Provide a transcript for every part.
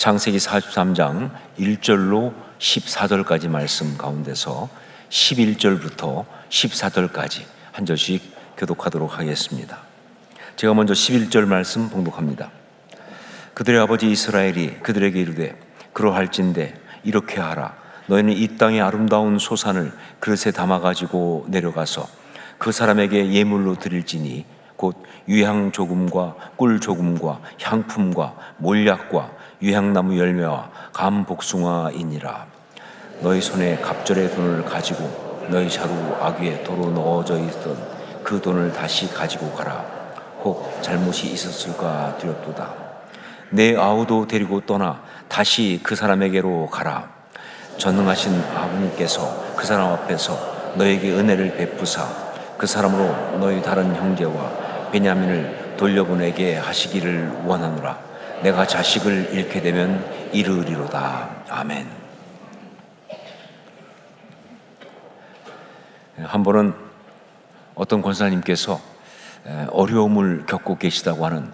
창세기 43장 1절로 14절까지 말씀 가운데서 11절부터 14절까지 한 절씩 교독하도록 하겠습니다. 제가 먼저 11절 말씀 봉독합니다. 그들의 아버지 이스라엘이 그들에게 이르되 그러할진대 이렇게 하라. 너희는 이 땅의 아름다운 소산을 그릇에 담아가지고 내려가서 그 사람에게 예물로 드릴지니 곧 유향 조금과 꿀 조금과 향품과 몰약과 유향나무 열매와 감 복숭아이니라. 너희 손에 갑절의 돈을 가지고 너희 자루 아귀에 도로 넣어져 있던 그 돈을 다시 가지고 가라. 혹 잘못이 있었을까 두렵도다. 내 아우도 데리고 떠나 다시 그 사람에게로 가라. 전능하신 아버님께서 그 사람 앞에서 너에게 은혜를 베푸사 그 사람으로 너희 다른 형제와 베냐민을 돌려보내게 하시기를 원하노라. 내가 자식을 잃게 되면 이르리로다. 아멘. 한 번은 어떤 권사님께서 어려움을 겪고 계시다고 하는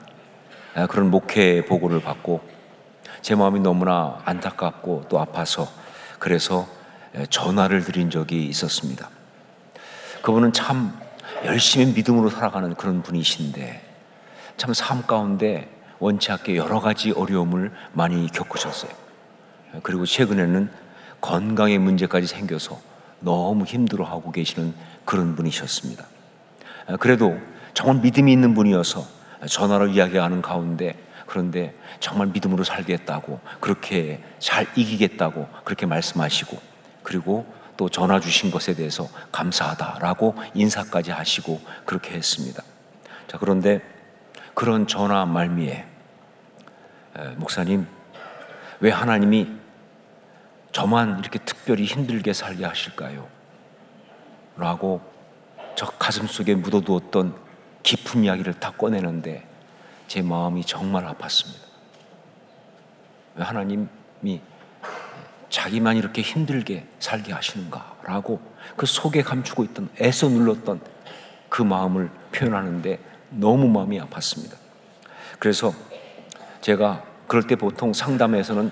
그런 목회 보고를 받고 제 마음이 너무나 안타깝고 또 아파서 그래서 전화를 드린 적이 있었습니다. 그분은 참 열심히 믿음으로 살아가는 그런 분이신데 참 삶 가운데 원치 않게 여러 가지 어려움을 많이 겪으셨어요. 그리고 최근에는 건강의 문제까지 생겨서 너무 힘들어하고 계시는 그런 분이셨습니다. 그래도 정말 믿음이 있는 분이어서 전화로 이야기하는 가운데 그런데 정말 믿음으로 살겠다고 그렇게 잘 이기겠다고 그렇게 말씀하시고 그리고 또 전화 주신 것에 대해서 감사하다라고 인사까지 하시고 그렇게 했습니다. 자, 그런데 그런 전화 말미에 목사님 왜 하나님이 저만 이렇게 특별히 힘들게 살게 하실까요? 라고 저 가슴속에 묻어두었던 깊은 이야기를 다 꺼내는데 제 마음이 정말 아팠습니다. 왜 하나님이 자기만 이렇게 힘들게 살게 하시는가? 라고 그 속에 감추고 있던 애써 눌렀던 그 마음을 표현하는데 너무 마음이 아팠습니다. 그래서 제가 그럴 때 보통 상담에서는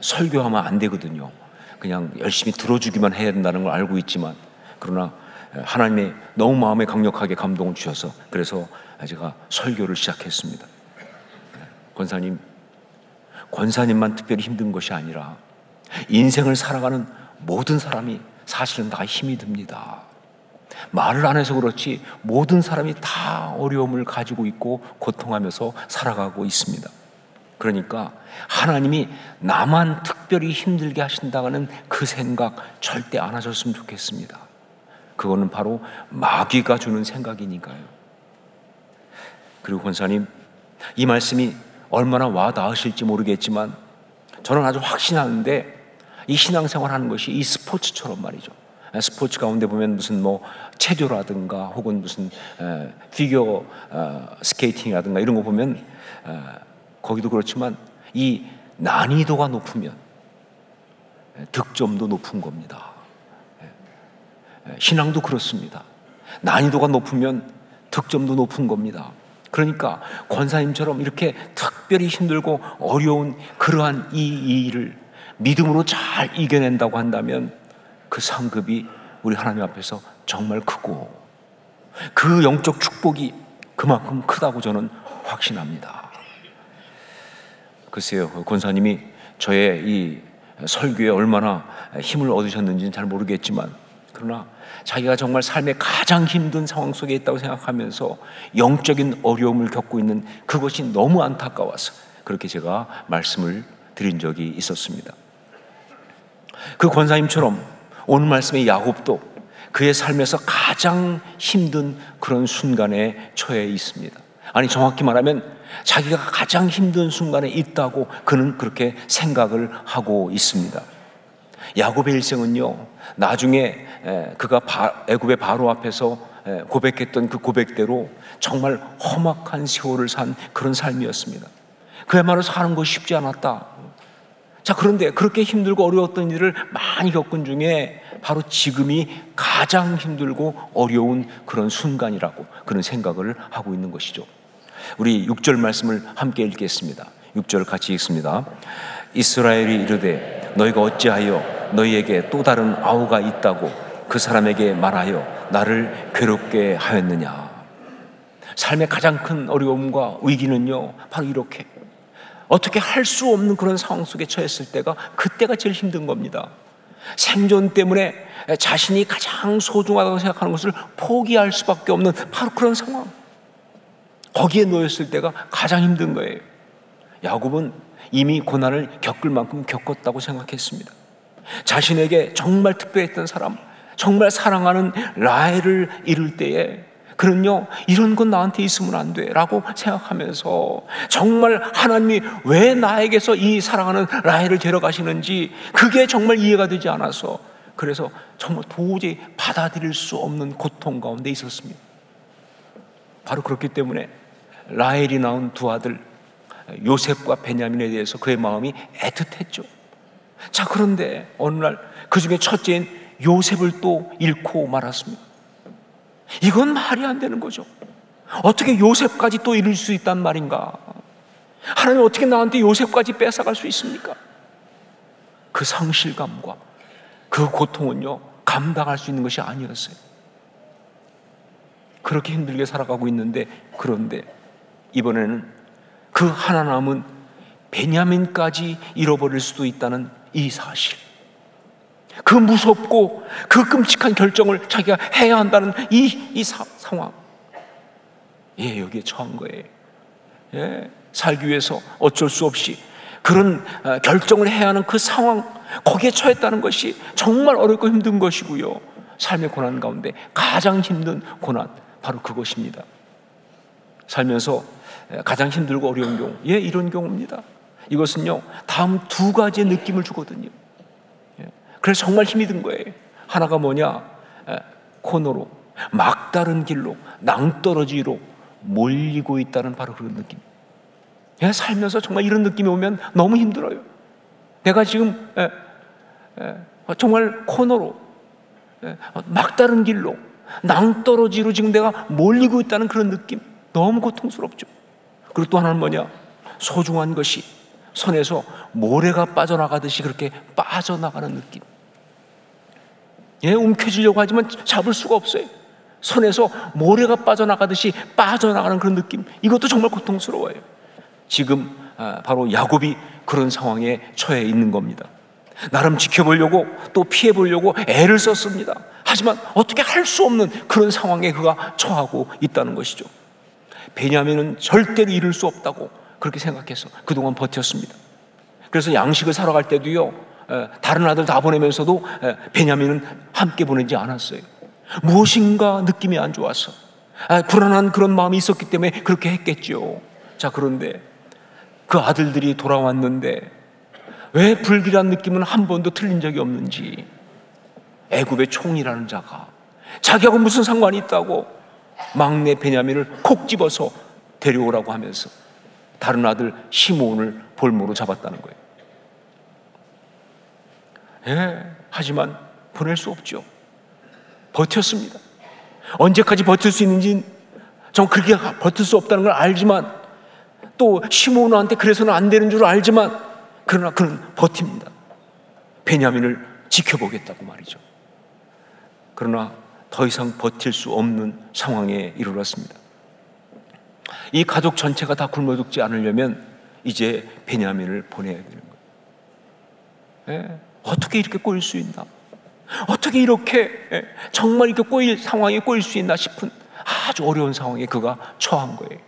설교하면 안 되거든요. 그냥 열심히 들어주기만 해야 된다는 걸 알고 있지만 그러나 하나님의 너무 마음에 강력하게 감동을 주셔서 그래서 제가 설교를 시작했습니다. 권사님만 특별히 힘든 것이 아니라 인생을 살아가는 모든 사람이 사실은 다 힘이 듭니다. 말을 안 해서 그렇지 모든 사람이 다 어려움을 가지고 있고 고통하면서 살아가고 있습니다. 그러니까 하나님이 나만 특별히 힘들게 하신다는 그 생각 절대 안 하셨으면 좋겠습니다. 그거는 바로 마귀가 주는 생각이니까요. 그리고 권사님, 이 말씀이 얼마나 와 닿으실지 모르겠지만 저는 아주 확신하는데 이 신앙생활 하는 것이 이 스포츠처럼 말이죠. 스포츠 가운데 보면 무슨 체조라든가 혹은 무슨 피겨 스케이팅이라든가 이런 거 보면 거기도 그렇지만 이 난이도가 높으면 득점도 높은 겁니다. 신앙도 그렇습니다. 난이도가 높으면 득점도 높은 겁니다. 그러니까 권사님처럼 이렇게 특별히 힘들고 어려운 그러한 이 일을 믿음으로 잘 이겨낸다고 한다면 그 상급이 우리 하나님 앞에서 정말 크고 그 영적 축복이 그만큼 크다고 저는 확신합니다. 글쎄요, 권사님이 저의 이 설교에 얼마나 힘을 얻으셨는지는 잘 모르겠지만 그러나 자기가 정말 삶의 가장 힘든 상황 속에 있다고 생각하면서 영적인 어려움을 겪고 있는 그것이 너무 안타까워서 그렇게 제가 말씀을 드린 적이 있었습니다. 그 권사님처럼 오늘 말씀의 야곱도 그의 삶에서 가장 힘든 그런 순간에 처해 있습니다. 아니 정확히 말하면 자기가 가장 힘든 순간에 있다고 그는 그렇게 생각을 하고 있습니다. 야곱의 일생은요 나중에 그가 애굽의 바로 앞에서 고백했던 그 고백대로 정말 험악한 세월을 산 그런 삶이었습니다. 그야말로 사는 것이 쉽지 않았다. 자, 그런데 그렇게 힘들고 어려웠던 일을 많이 겪은 중에 바로 지금이 가장 힘들고 어려운 그런 순간이라고 그런 생각을 하고 있는 것이죠. 우리 6절 말씀을 함께 읽겠습니다. 6절 같이 읽습니다. 이스라엘이 이르되 너희가 어찌하여 너희에게 또 다른 아우가 있다고 그 사람에게 말하여 나를 괴롭게 하였느냐. 삶의 가장 큰 어려움과 위기는요, 바로 이렇게 어떻게 할 수 없는 그런 상황 속에 처했을 때가, 그때가 제일 힘든 겁니다. 생존 때문에 자신이 가장 소중하다고 생각하는 것을 포기할 수밖에 없는 바로 그런 상황, 거기에 놓였을 때가 가장 힘든 거예요. 야곱은 이미 고난을 겪을 만큼 겪었다고 생각했습니다. 자신에게 정말 특별했던 사람, 정말 사랑하는 라헬을 잃을 때에 그는요, 이런 건 나한테 있으면 안 돼 라고 생각하면서 정말 하나님이 왜 나에게서 이 사랑하는 라헬을 데려가시는지 그게 정말 이해가 되지 않아서, 그래서 정말 도저히 받아들일 수 없는 고통 가운데 있었습니다. 바로 그렇기 때문에 라헬이 낳은 두 아들 요셉과 베냐민에 대해서 그의 마음이 애틋했죠. 자, 그런데 어느 날 그 중에 첫째인 요셉을 또 잃고 말았습니다. 이건 말이 안 되는 거죠. 어떻게 요셉까지 또 잃을 수 있단 말인가? 하나님 어떻게 나한테 요셉까지 뺏어갈 수 있습니까? 그 상실감과 그 고통은요, 감당할 수 있는 것이 아니었어요. 그렇게 힘들게 살아가고 있는데, 그런데 이번에는 그 하나 남은 베냐민까지 잃어버릴 수도 있다는 이 사실, 그 무섭고 그 끔찍한 결정을 자기가 해야 한다는 이 상황, 여기에 처한 거예요. 살기 위해서 어쩔 수 없이 그런 결정을 해야 하는 그 상황, 거기에 처했다는 것이 정말 어렵고 힘든 것이고요, 삶의 고난 가운데 가장 힘든 고난, 바로 그것입니다. 살면서 가장 힘들고 어려운 경우, 이런 경우입니다. 이것은요, 다음 두 가지의 느낌을 주거든요. 그래서 정말 힘이 든 거예요. 하나가 뭐냐? 코너로, 막다른 길로, 낭떠러지로 몰리고 있다는 바로 그런 느낌. 살면서 정말 이런 느낌이 오면 너무 힘들어요. 내가 지금 정말 코너로, 막다른 길로, 낭떠러지로 지금 내가 몰리고 있다는 그런 느낌, 너무 고통스럽죠. 그리고 또 하나는 뭐냐? 소중한 것이 손에서 모래가 빠져나가듯이 그렇게 빠져나가는 느낌. 움켜쥐려고 하지만 잡을 수가 없어요. 손에서 모래가 빠져나가듯이 빠져나가는 그런 느낌, 이것도 정말 고통스러워요. 지금 바로 야곱이 그런 상황에 처해 있는 겁니다. 나름 지켜보려고 또 피해보려고 애를 썼습니다. 하지만 어떻게 할 수 없는 그런 상황에 그가 처하고 있다는 것이죠. 베냐민은 절대로 잃을 수 없다고 그렇게 생각해서 그동안 버텼습니다. 그래서 양식을 사러 갈 때도요, 다른 아들 다 보내면서도 베냐민은 함께 보내지 않았어요. 무엇인가 느낌이 안 좋아서, 불안한 그런 마음이 있었기 때문에 그렇게 했겠죠. 자, 그런데 그 아들들이 돌아왔는데 왜 불길한 느낌은 한 번도 틀린 적이 없는지, 애굽의 총이라는 자가 자기하고 무슨 상관이 있다고 막내 베냐민을 콕 집어서 데려오라고 하면서 다른 아들 시므온을 볼모로 잡았다는 거예요. 하지만 보낼 수 없죠. 버텼습니다. 언제까지 버틸 수 있는지 전 그렇게 버틸 수 없다는 걸 알지만, 또 시므온한테 그래서는 안 되는 줄 알지만, 그러나 그는 버팁니다. 베냐민을 지켜보겠다고 말이죠. 그러나 더 이상 버틸 수 없는 상황에 이르렀습니다. 이 가족 전체가 다 굶어 죽지 않으려면 이제 베냐민을 보내야 되는 거예요. 어떻게 이렇게 꼬일 수 있나? 어떻게 이렇게 정말 이렇게 꼬일 상황에 꼬일 수 있나 싶은 아주 어려운 상황에 그가 처한 거예요.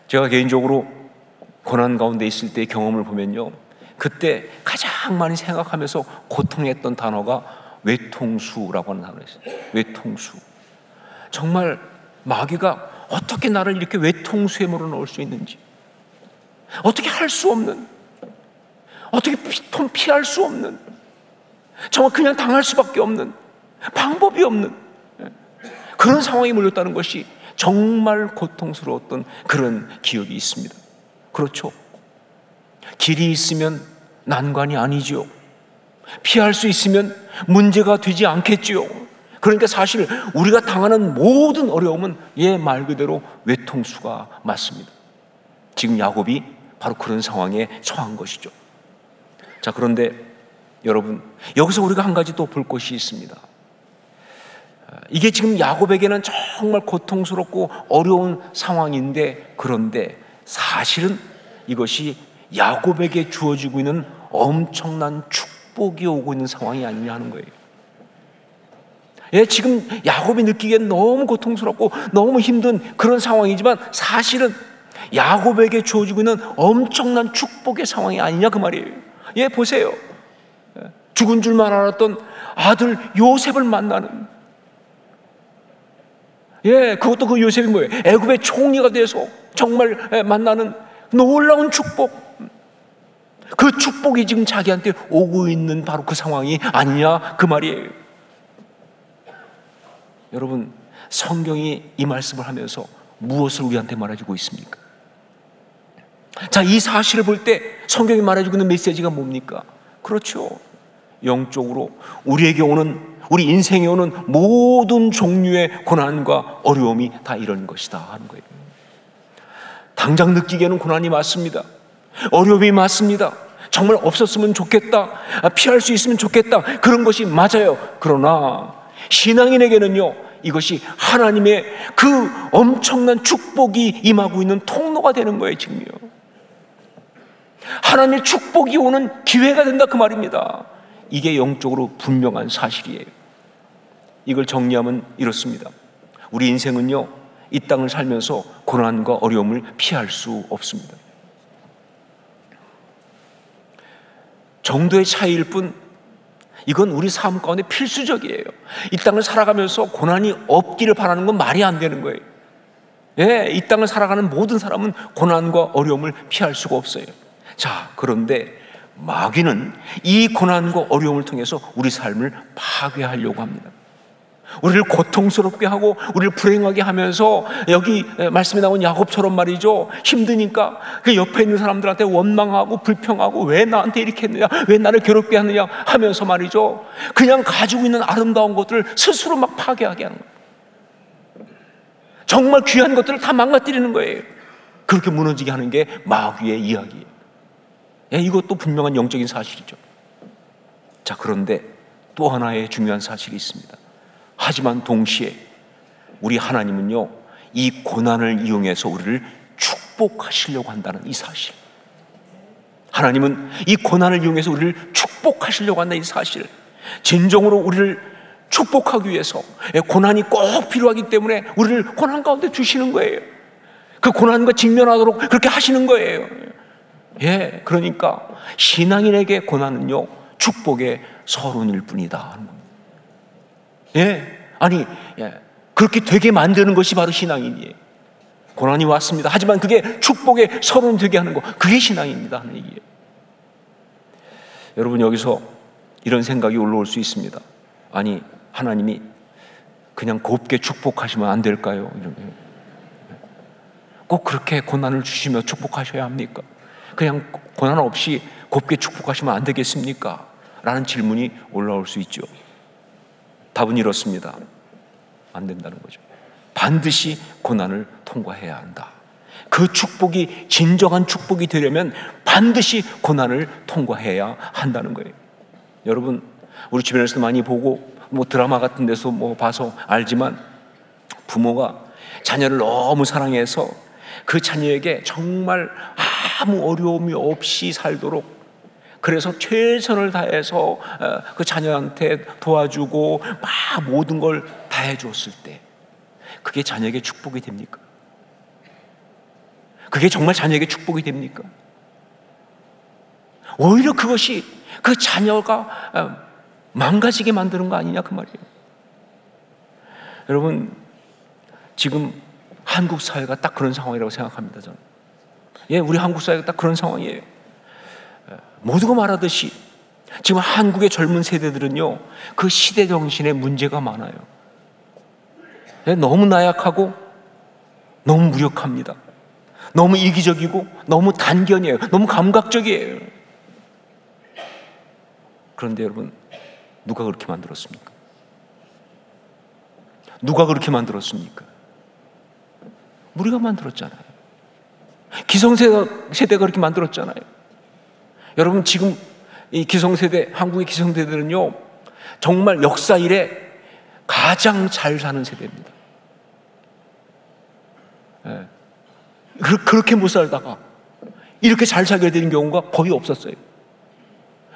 제가 개인적으로 고난 가운데 있을 때의 경험을 보면요, 그때 가장 많이 생각하면서 고통했던 단어가 외통수라고 하는 단어였어요. 외통수. 정말 마귀가 어떻게 나를 이렇게 외통수에 몰아넣을 수 있는지, 어떻게 할 수 없는, 어떻게 피할 수 없는, 정말 그냥 당할 수밖에 없는, 방법이 없는 그런 상황에 몰렸다는 것이 정말 고통스러웠던 그런 기억이 있습니다. 그렇죠. 길이 있으면 난관이 아니죠. 피할 수 있으면 문제가 되지 않겠지요. 그러니까 사실 우리가 당하는 모든 어려움은 말 그대로 외통수가 맞습니다. 지금 야곱이 바로 그런 상황에 처한 것이죠. 자, 그런데 여러분, 여기서 우리가 한 가지 또 볼 것이 있습니다. 이게 지금 야곱에게는 정말 고통스럽고 어려운 상황인데, 그런데 사실은 이것이 야곱에게 주어지고 있는 엄청난 축복이 오고 있는 상황이 아니냐 하는 거예요. 예, 지금 야곱이 느끼기엔 너무 고통스럽고 너무 힘든 그런 상황이지만 사실은 야곱에게 주어지고 있는 엄청난 축복의 상황이 아니냐 그 말이에요. 예, 보세요. 죽은 줄만 알았던 아들 요셉을 만나는, 예, 그것도 그 요셉이 뭐예요? 애굽의 총리가 돼서 정말 만나는 놀라운 축복. 그 축복이 지금 자기한테 오고 있는 바로 그 상황이 아니냐 그 말이에요. 여러분, 성경이 이 말씀을 하면서 무엇을 우리한테 말해주고 있습니까? 자, 이 사실을 볼 때 성경이 말해주고 있는 메시지가 뭡니까? 그렇죠. 영적으로 우리에게 오는, 우리 인생에 오는 모든 종류의 고난과 어려움이 다 이런 것이다 하는 거예요. 당장 느끼기에는 고난이 맞습니다. 어려움이 맞습니다. 정말 없었으면 좋겠다, 피할 수 있으면 좋겠다, 그런 것이 맞아요. 그러나 신앙인에게는요, 이것이 하나님의 그 엄청난 축복이 임하고 있는 통로가 되는 거예요. 지금요, 하나님의 축복이 오는 기회가 된다 그 말입니다. 이게 영적으로 분명한 사실이에요. 이걸 정리하면 이렇습니다. 우리 인생은요, 이 땅을 살면서 고난과 어려움을 피할 수 없습니다. 정도의 차이일 뿐, 이건 우리 삶 가운데 필수적이에요. 이 땅을 살아가면서 고난이 없기를 바라는 건 말이 안 되는 거예요. 예, 이 땅을 살아가는 모든 사람은 고난과 어려움을 피할 수가 없어요. 자, 그런데 마귀는 이 고난과 어려움을 통해서 우리 삶을 파괴하려고 합니다. 우리를 고통스럽게 하고 우리를 불행하게 하면서, 여기 말씀에 나온 야곱처럼 말이죠, 힘드니까 그 옆에 있는 사람들한테 원망하고 불평하고 왜 나한테 이렇게 했느냐, 왜 나를 괴롭게 하느냐 하면서 말이죠, 그냥 가지고 있는 아름다운 것들을 스스로 막 파괴하게 하는 거예요. 정말 귀한 것들을 다 망가뜨리는 거예요. 그렇게 무너지게 하는 게 마귀의 이야기예요. 예, 이것도 분명한 영적인 사실이죠. 자, 그런데 또 하나의 중요한 사실이 있습니다. 하지만 동시에 우리 하나님은요, 이 고난을 이용해서 우리를 축복하시려고 한다는 이 사실, 하나님은 이 고난을 이용해서 우리를 축복하시려고 한다는 이 사실, 진정으로 우리를 축복하기 위해서 고난이 꼭 필요하기 때문에 우리를 고난 가운데 주시는 거예요. 그 고난과 직면하도록 그렇게 하시는 거예요. 예, 그러니까 신앙인에게 고난은요, 축복의 서론일 뿐이다 하는 겁니다. 예, 아니, 예, 그렇게 되게 만드는 것이 바로 신앙인이에요. 고난이 왔습니다. 하지만 그게 축복의 서론이 되게 하는 거, 그게 신앙입니다 하는 얘기예요. 여러분, 여기서 이런 생각이 올라올 수 있습니다. 아니, 하나님이 그냥 곱게 축복하시면 안 될까요? 꼭 그렇게 고난을 주시며 축복하셔야 합니까? 그냥 고난 없이 곱게 축복하시면 안 되겠습니까? 라는 질문이 올라올 수 있죠. 답은 이렇습니다. 안 된다는 거죠. 반드시 고난을 통과해야 한다. 그 축복이 진정한 축복이 되려면 반드시 고난을 통과해야 한다는 거예요. 여러분, 우리 주변에서도 많이 보고 뭐 드라마 같은 데서 뭐 봐서 알지만, 부모가 자녀를 너무 사랑해서 그 자녀에게 정말 아무 어려움이 없이 살도록, 그래서 최선을 다해서 그 자녀한테 도와주고 막 모든 걸 다 해주었을 때, 그게 자녀에게 축복이 됩니까? 그게 정말 자녀에게 축복이 됩니까? 오히려 그것이 그 자녀가 망가지게 만드는 거 아니냐 그 말이에요. 여러분, 지금 한국 사회가 딱 그런 상황이라고 생각합니다, 저는. 예, 우리 한국 사회가 딱 그런 상황이에요. 모두가 말하듯이 지금 한국의 젊은 세대들은요, 그 시대 정신에 문제가 많아요. 예, 너무 나약하고 너무 무력합니다. 너무 이기적이고 너무 단견이에요. 너무 감각적이에요. 그런데 여러분, 누가 그렇게 만들었습니까? 누가 그렇게 만들었습니까? 우리가 만들었잖아요. 기성세대가 그렇게 만들었잖아요. 여러분, 지금 이 기성세대, 한국의 기성세대는요, 정말 역사 이래 가장 잘 사는 세대입니다. 예. 그렇게 못 살다가 이렇게 잘 살게 되는 경우가 거의 없었어요.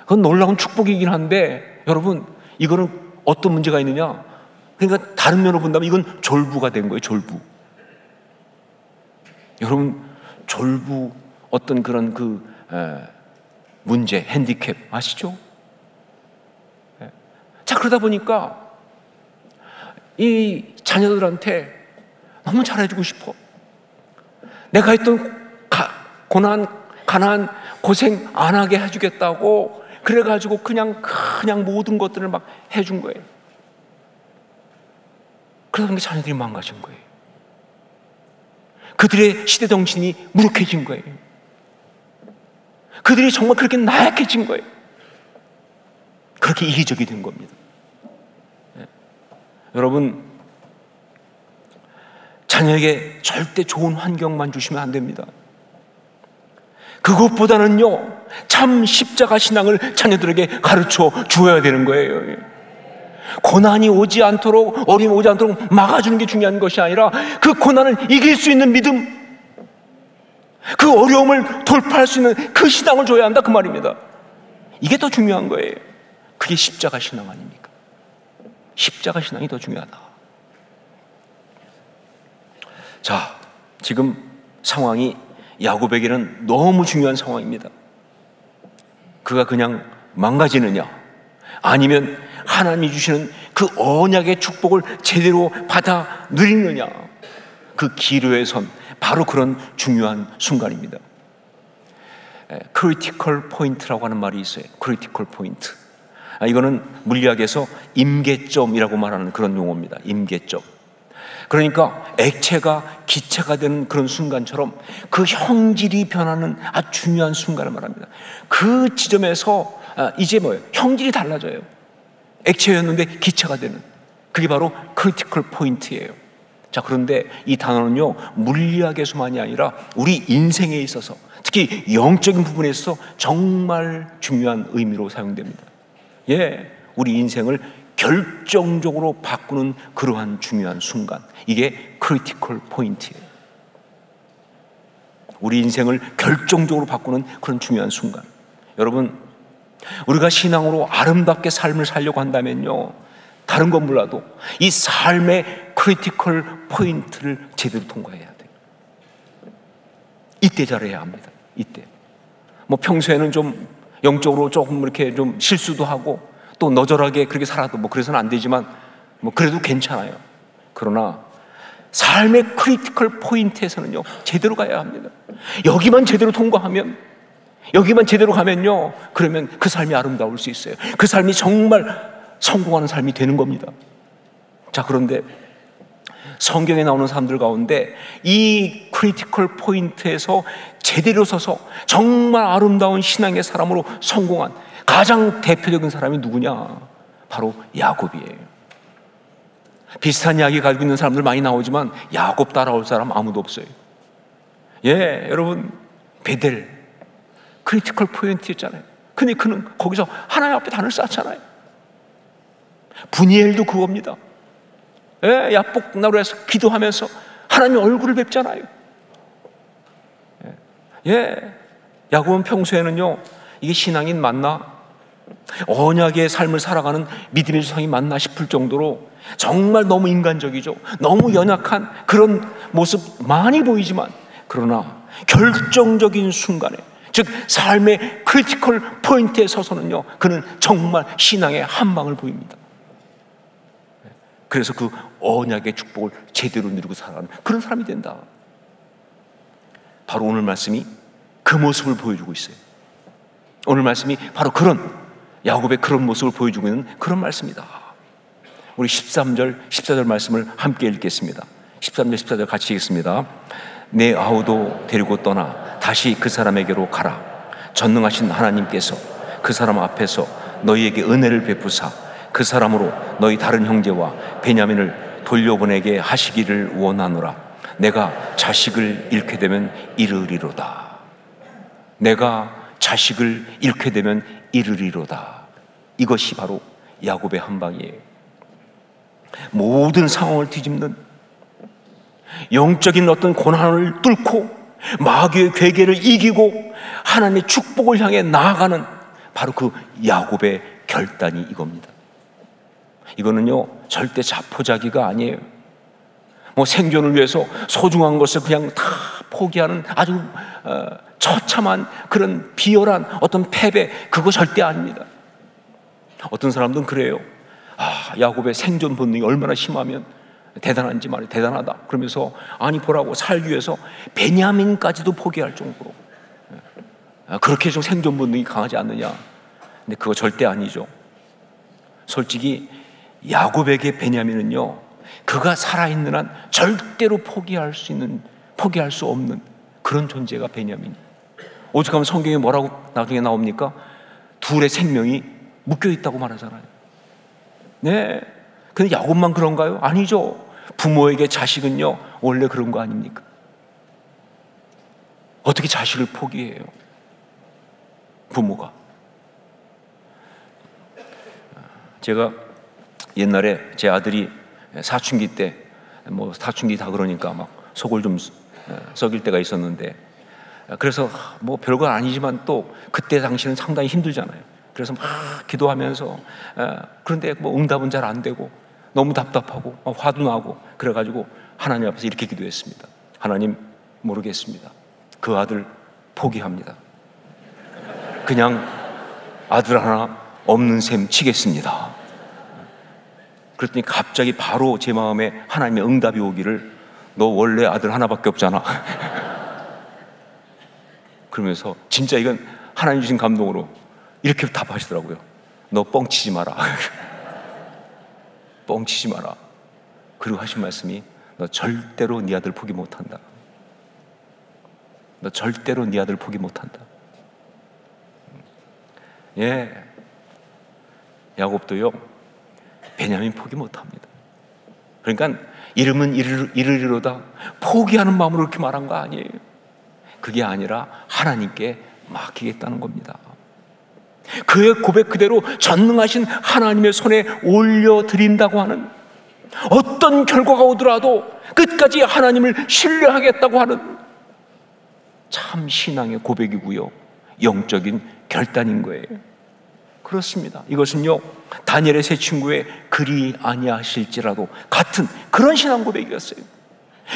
그건 놀라운 축복이긴 한데, 여러분, 이거는 어떤 문제가 있느냐? 그러니까 다른 면으로 본다면 이건 졸부가 된 거예요. 졸부. 여러분, 졸부, 어떤 그런 문제, 핸디캡 아시죠? 자, 그러다 보니까 이 자녀들한테 너무 잘해주고 싶어. 내가 했던 고난, 가난, 고생 안 하게 해주겠다고 그래가지고 그냥 모든 것들을 막 해준 거예요. 그러다 보니까 자녀들이 망가진 거예요. 그들의 시대 정신이 무력해진 거예요. 그들이 정말 그렇게 나약해진 거예요. 그렇게 이기적이 된 겁니다. 네. 여러분, 자녀에게 절대 좋은 환경만 주시면 안 됩니다. 그것보다는요, 참 십자가 신앙을 자녀들에게 가르쳐 주어야 되는 거예요. 고난이 오지 않도록, 어려움이 오지 않도록 막아주는 게 중요한 것이 아니라 그 고난을 이길 수 있는 믿음, 그 어려움을 돌파할 수 있는 그 신앙을 줘야 한다, 그 말입니다. 이게 더 중요한 거예요. 그게 십자가 신앙 아닙니까? 십자가 신앙이 더 중요하다. 자, 지금 상황이 야곱에게는 너무 중요한 상황입니다. 그가 그냥 망가지느냐, 아니면 하나님이 주시는 그 언약의 축복을 제대로 받아 누리느냐, 그 기로에 선 바로 그런 중요한 순간입니다. 크리티컬 포인트라고 하는 말이 있어요. 크리티컬 포인트. 이거는 물리학에서 임계점이라고 말하는 그런 용어입니다. 임계점. 그러니까 액체가 기체가 되는 그런 순간처럼 그 형질이 변하는 아주 중요한 순간을 말합니다. 그 지점에서 이제 뭐예요? 형질이 달라져요. 액체였는데 기체가 되는, 그게 바로 크리티컬 포인트예요. 자, 그런데 이 단어는요, 물리학에서만이 아니라 우리 인생에 있어서, 특히 영적인 부분에 있어서 정말 중요한 의미로 사용됩니다. 예, 우리 인생을 결정적으로 바꾸는 그러한 중요한 순간, 이게 크리티컬 포인트예요. 우리 인생을 결정적으로 바꾸는 그런 중요한 순간. 여러분, 우리가 신앙으로 아름답게 삶을 살려고 한다면요, 다른 건 몰라도 이 삶의 크리티컬 포인트를 제대로 통과해야 돼요. 이때 잘해야 합니다. 이때. 뭐 평소에는 좀 영적으로 조금 이렇게 좀 실수도 하고 또 너절하게 그렇게 살아도 뭐 그래서는 안 되지만 뭐 그래도 괜찮아요. 그러나 삶의 크리티컬 포인트에서는요, 제대로 가야 합니다. 여기만 제대로 통과하면, 여기만 제대로 가면요, 그러면 그 삶이 아름다울 수 있어요. 그 삶이 정말 성공하는 삶이 되는 겁니다. 자, 그런데 성경에 나오는 사람들 가운데 이 크리티컬 포인트에서 제대로 서서 정말 아름다운 신앙의 사람으로 성공한 가장 대표적인 사람이 누구냐? 바로 야곱이에요. 비슷한 이야기 가지고 있는 사람들 많이 나오지만 야곱 따라올 사람 아무도 없어요. 예, 여러분, 베델 크리티컬 포인트였잖아요. 근데 그는 거기서 하나님 앞에 단을 쌓았잖아요. 분이엘도 그겁니다. 예, 야복나루에서 기도하면서 하나님 얼굴을 뵙잖아요. 예, 야곱은 평소에는요, 이게 신앙인 맞나? 언약의 삶을 살아가는 믿음의 조상이 맞나 싶을 정도로 정말 너무 인간적이죠. 너무 연약한 그런 모습 많이 보이지만, 그러나 결정적인 순간에, 즉 삶의 크리티컬 포인트에 서서는요, 그는 정말 신앙의 한 방을 보입니다. 그래서 그 언약의 축복을 제대로 누리고 살아가는 그런 사람이 된다. 바로 오늘 말씀이 그 모습을 보여주고 있어요. 오늘 말씀이 바로 그런 야곱의 그런 모습을 보여주고 있는 그런 말씀이다. 우리 13절, 14절 말씀을 함께 읽겠습니다. 13절, 14절 같이 읽겠습니다. 내 아우도 데리고 떠나 다시 그 사람에게로 가라. 전능하신 하나님께서 그 사람 앞에서 너희에게 은혜를 베푸사 그 사람으로 너희 다른 형제와 베냐민을 돌려보내게 하시기를 원하노라. 내가 자식을 잃게 되면 이르리로다. 내가 자식을 잃게 되면 이르리로다. 이것이 바로 야곱의 한방이에요. 모든 상황을 뒤집는, 영적인 어떤 고난을 뚫고 마귀의 괴계를 이기고 하나님의 축복을 향해 나아가는 바로 그 야곱의 결단이 이겁니다. 이거는요 절대 자포자기가 아니에요. 뭐 생존을 위해서 소중한 것을 그냥 다 포기하는 아주 처참한 그런 비열한 어떤 패배, 그거 절대 아닙니다. 어떤 사람들은 그래요. 야곱의 생존 본능이 얼마나 심하면 대단한지 말이에요. 대단하다 그러면서 아니 보라고 살기 위해서 베냐민까지도 포기할 정도로 그렇게 좀 생존 본능이 강하지 않느냐. 근데 그거 절대 아니죠. 솔직히 야곱에게 베냐민은요, 그가 살아있는 한 절대로 포기할 수 없는 그런 존재가 베냐민. 오죽하면 성경에 뭐라고 나중에 나옵니까? 둘의 생명이 묶여 있다고 말하잖아요. 네, 근데 야곱만 그런가요? 아니죠. 부모에게 자식은요 원래 그런 거 아닙니까? 어떻게 자식을 포기해요? 부모가. 제가 옛날에 제 아들이 사춘기 때, 뭐 사춘기 다 그러니까 막 속을 좀 썩일 때가 있었는데, 그래서 뭐 별거 아니지만 또 그때 당시는 상당히 힘들잖아요. 그래서 막 기도하면서, 그런데 뭐 응답은 잘 안 되고 너무 답답하고 화도 나고 그래가지고 하나님 앞에서 이렇게 기도했습니다. 하나님, 모르겠습니다. 그 아들 포기합니다. 그냥 아들 하나 없는 셈 치겠습니다. 그랬더니 갑자기 바로 제 마음에 하나님의 응답이 오기를, 너 원래 아들 하나밖에 없잖아. 그러면서 진짜 이건 하나님 주신 감동으로 이렇게 답하시더라고요. 너 뻥치지 마라. 뻥치지 마라. 그리고 하신 말씀이, 너 절대로 네 아들 포기 못한다. 너 절대로 네 아들 포기 못한다. 예, 야곱도요 베냐민 포기 못합니다. 그러니까 이름은 이르리로다 포기하는 마음으로 그렇게 말한 거 아니에요. 그게 아니라 하나님께 맡기겠다는 겁니다. 그의 고백 그대로 전능하신 하나님의 손에 올려드린다고 하는, 어떤 결과가 오더라도 끝까지 하나님을 신뢰하겠다고 하는 참 신앙의 고백이고요, 영적인 결단인 거예요. 그렇습니다. 이것은요 다니엘의 세 친구의 그리 아니하실지라도 같은 그런 신앙 고백이었어요.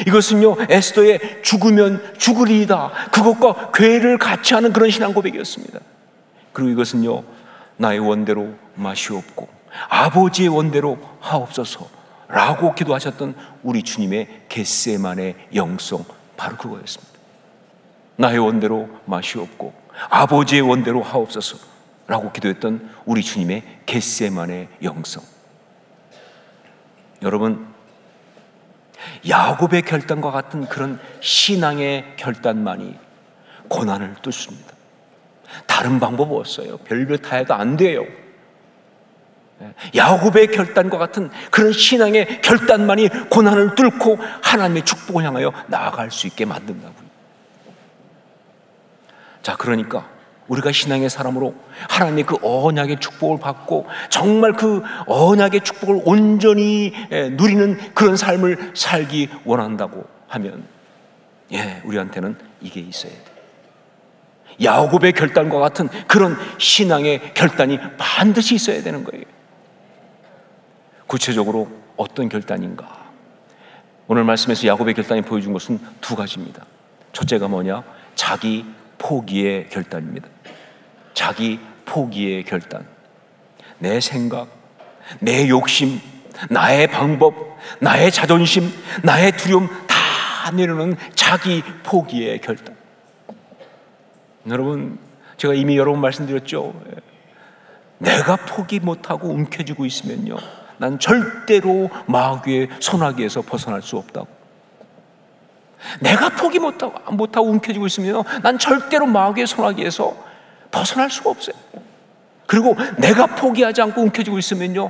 이것은요 에스더의 죽으면 죽으리이다, 그것과 괴를 같이 하는 그런 신앙 고백이었습니다. 그리고 이것은요 나의 원대로 마시옵고 아버지의 원대로 하옵소서 라고 기도하셨던 우리 주님의 겟세마네 영성, 바로 그거였습니다. 나의 원대로 마시옵고 아버지의 원대로 하옵소서 라고 기도했던 우리 주님의 겟세마네 영성. 여러분, 야곱의 결단과 같은 그런 신앙의 결단만이 고난을 뚫습니다. 다른 방법 없어요. 별별 다 해도 안 돼요. 야곱의 결단과 같은 그런 신앙의 결단만이 고난을 뚫고 하나님의 축복을 향하여 나아갈 수 있게 만든다고요. 자, 그러니까 우리가 신앙의 사람으로 하나님의 그 언약의 축복을 받고 정말 그 언약의 축복을 온전히 누리는 그런 삶을 살기 원한다고 하면, 우리한테는 이게 있어야 돼요. 야곱의 결단과 같은 그런 신앙의 결단이 반드시 있어야 되는 거예요. 구체적으로 어떤 결단인가? 오늘 말씀에서 야곱의 결단이 보여준 것은 두 가지입니다. 첫째가 뭐냐? 자기 포기의 결단입니다. 자기 포기의 결단. 내 생각, 내 욕심, 나의 방법, 나의 자존심, 나의 두려움 다 내려놓는 자기 포기의 결단. 여러분, 제가 이미 여러 번 말씀드렸죠. 내가 포기 못하고 움켜쥐고 있으면요, 난 절대로 마귀의 손아귀에서 벗어날 수 없다고. 내가 포기 못하고 움켜쥐고 있으면 난 절대로 마귀의 손아귀에서 벗어날 수가 없어요. 그리고 내가 포기하지 않고 움켜쥐고 있으면요,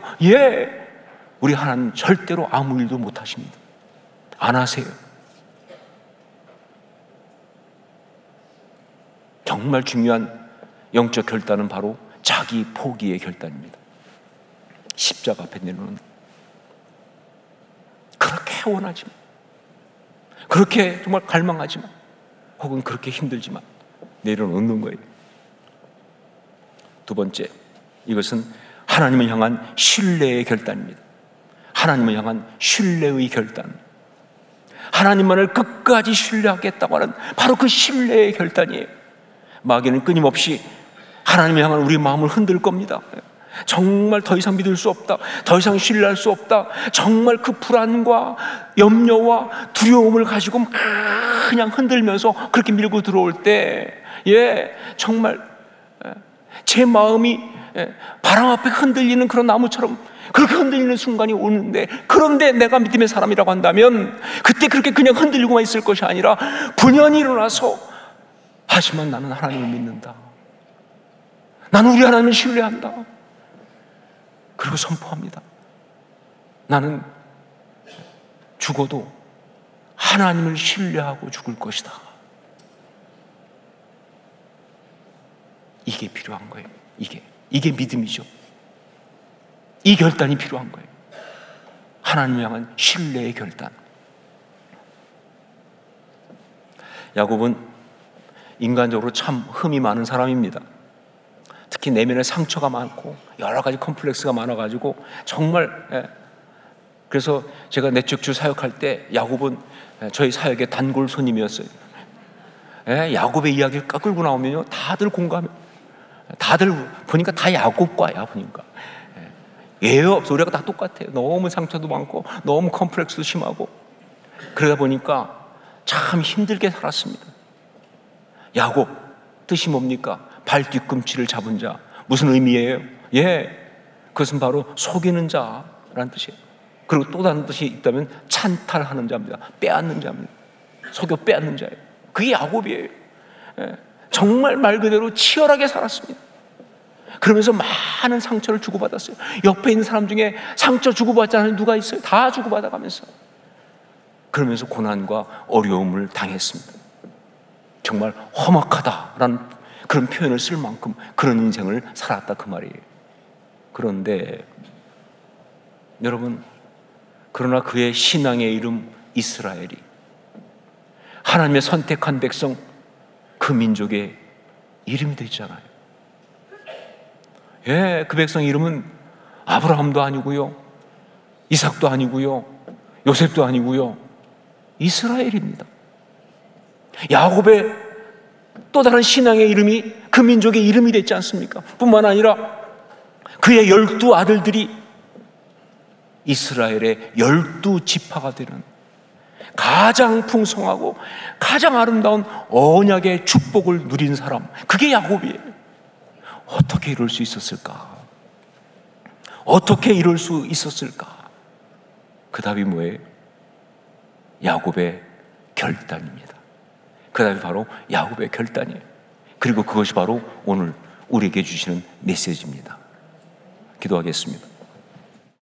우리 하나님 절대로 아무 일도 못 하십니다. 안 하세요. 정말 중요한 영적 결단은 바로 자기 포기의 결단입니다. 십자가 앞에 내놓는, 그렇게 원하지만, 그렇게 정말 갈망하지만, 혹은 그렇게 힘들지만 내려놓는 거예요. 두 번째, 이것은 하나님을 향한 신뢰의 결단입니다. 하나님을 향한 신뢰의 결단. 하나님만을 끝까지 신뢰하겠다고 하는 바로 그 신뢰의 결단이에요. 마귀는 끊임없이 하나님을 향한 우리 마음을 흔들 겁니다. 정말 더 이상 믿을 수 없다, 더 이상 신뢰할 수 없다, 정말 그 불안과 염려와 두려움을 가지고 막 그냥 흔들면서 그렇게 밀고 들어올 때, 정말 제 마음이 바람 앞에 흔들리는 그런 나무처럼 그렇게 흔들리는 순간이 오는데, 그런데 내가 믿음의 사람이라고 한다면 그때 그렇게 그냥 흔들리고만 있을 것이 아니라 분연히 일어나서, 하지만 나는 하나님을 믿는다, 나는 우리 하나님을 신뢰한다, 그리고 선포합니다. 나는 죽어도 하나님을 신뢰하고 죽을 것이다. 이게 필요한 거예요. 이게 믿음이죠. 이 결단이 필요한 거예요. 하나님을 향한 신뢰의 결단. 야곱은 인간적으로 참 흠이 많은 사람입니다. 특히 내면에 상처가 많고 여러 가지 컴플렉스가 많아가지고 정말, 그래서 제가 내적주 사역할 때 야곱은 저희 사역의 단골 손님이었어요. 야곱의 이야기를 끌고 나오면요, 다들 공감해. 다들 보니까 다 야곱과야. 보니까 예요 없어. 우리가 다 똑같아요. 너무 상처도 많고 너무 컴플렉스도 심하고, 그러다 보니까 참 힘들게 살았습니다. 야곱 뜻이 뭡니까? 발 뒤꿈치를 잡은 자. 무슨 의미예요? 그것은 바로 속이는 자라는 뜻이에요. 그리고 또 다른 뜻이 있다면 찬탈하는 자입니다. 빼앗는 자입니다. 속여 빼앗는 자예요. 그게 야곱이에요. 정말 말 그대로 치열하게 살았습니다. 그러면서 많은 상처를 주고받았어요. 옆에 있는 사람 중에 상처 주고받지 않은 누가 있어요? 다 주고받아가면서, 그러면서 고난과 어려움을 당했습니다. 정말 험악하다라는 그런 표현을 쓸 만큼 그런 인생을 살았다, 그 말이에요. 그런데 여러분, 그러나 그의 신앙의 이름 이스라엘이, 하나님의 선택한 백성, 그 민족의 이름이 되잖아요. 그 백성 이름은 아브라함도 아니고요, 이삭도 아니고요, 요셉도 아니고요, 이스라엘입니다. 야곱의 또 다른 신앙의 이름이 그 민족의 이름이 됐지 않습니까? 뿐만 아니라 그의 12 아들들이 이스라엘의 12지파가 되는 가장 풍성하고 가장 아름다운 언약의 축복을 누린 사람, 그게 야곱이에요. 어떻게 이럴 수 있었을까? 어떻게 이럴 수 있었을까? 그 답이 뭐예요? 야곱의 결단입니다. 그 답이 바로 야곱의 결단이에요. 그리고 그것이 바로 오늘 우리에게 주시는 메시지입니다. 기도하겠습니다.